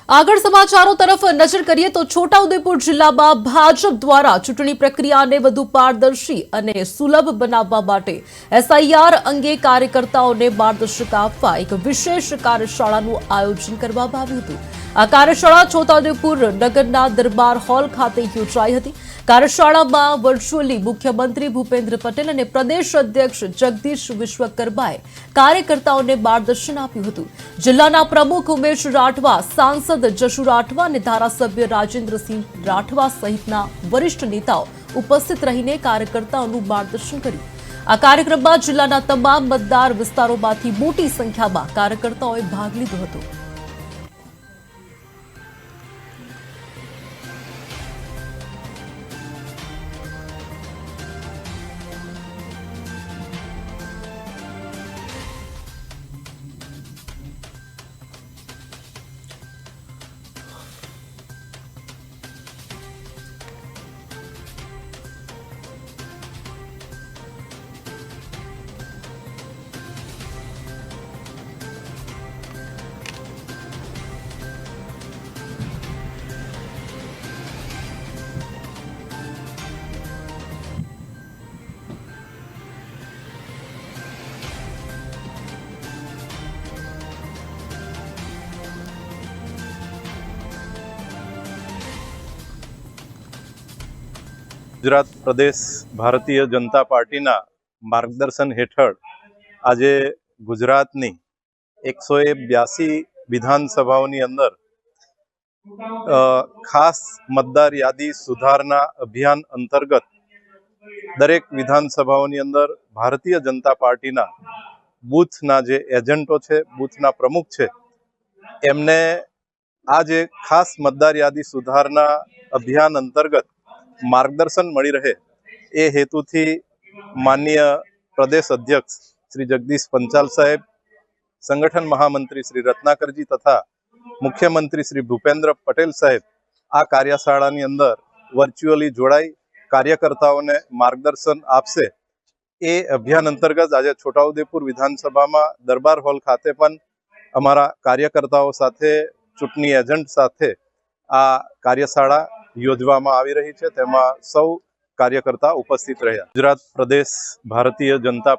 આગળ સમાચારો તરફ નજર કરીએ તો છોટાઉદેપુર જિલ્લામાં ભાજપ દ્વારા ચૂંટણી પ્રક્રિયાને વધુ પારદર્શી અને સુલભ બનાવવા માટે એસઆઈઆર અંગે કાર્યકર્તાઓને માર્ગદર્શિકા આપવા એક વિશેષ કાર્યશાળાનું આયોજન કરવામાં આવ્યું હતું। આ કાર્યશાળા છોટાઉદેપુર નગરના દરબાર હોલ ખાતે યોજાઈ હતી। કાર્યશાળામાં વર્ચ્યુઅલી મુખ્યમંત્રી ભૂપેન્દ્ર પટેલ અને પ્રદેશ અધ્યક્ષ જગદીશ વિશ્વકર્માએ કાર્યકર્તાઓને માર્ગદર્શન આપ્યું હતું। જિલ્લાના પ્રમુખ ઉમેશ રાઠવા, સાંસદ જશુ રાઠવા અને ધારાસભ્ય રાજેન્દ્રસિંહ રાઠવા સહિતના વરિષ્ઠ નેતાઓ ઉપસ્થિત રહીને કાર્યકર્તાઓનું માર્ગદર્શન કર્યું। આ કાર્યક્રમમાં જિલ્લાના તમામ મતદાર વિસ્તારોમાંથી મોટી સંખ્યામાં કાર્યકર્તાઓએ ભાગ લીધો હતો। ગુજરાત પ્રદેશ ભારતીય જનતા પાર્ટીના માર્ગદર્શન હેઠળ આજે ગુજરાતની 182 વિધાનસભાઓની અંદર ખાસ મતદાર યાદી સુધારણા અભિયાન અંતર્ગત દરેક વિધાનસભાઓની અંદર ભારતીય જનતા પાર્ટીના બૂથના જે એજન્ટો છે, બૂથના પ્રમુખ છે, એમને આ જે ખાસ મતદાર યાદી સુધારણા અભિયાન અંતર્ગત માર્ગદર્શન મળી રહે એ હેતુથી માનનીય પ્રદેશ અધ્યક્ષ શ્રી જગદીશ પંચાલ સાહેબ, સંગઠન મહામંત્રી શ્રી રત્નાકરજી તથા મુખ્યમંત્રી શ્રી ભૂપેન્દ્ર પટેલ સાહેબ આ કાર્યશાળાની અંદર વર્ચ્યુઅલી જોડાઈ કાર્યકર્તાઓને માર્ગદર્શન આપશે। એ અભિયાન અંતર્ગત આજે છોટાઉદેપુર વિધાનસભામાં દરબાર હોલ ખાતે પણ અમારા કાર્યકર્તાઓ સાથે, ચૂંટણી એજન્ટ સાથે આ કાર્યશાળા યોજવામાં આવી રહી છે। તેમાં સૌ કાર્યકર્તા ઉપસ્થિત રહ્યા। ગુજરાત પ્રદેશ ભારતીય જનતા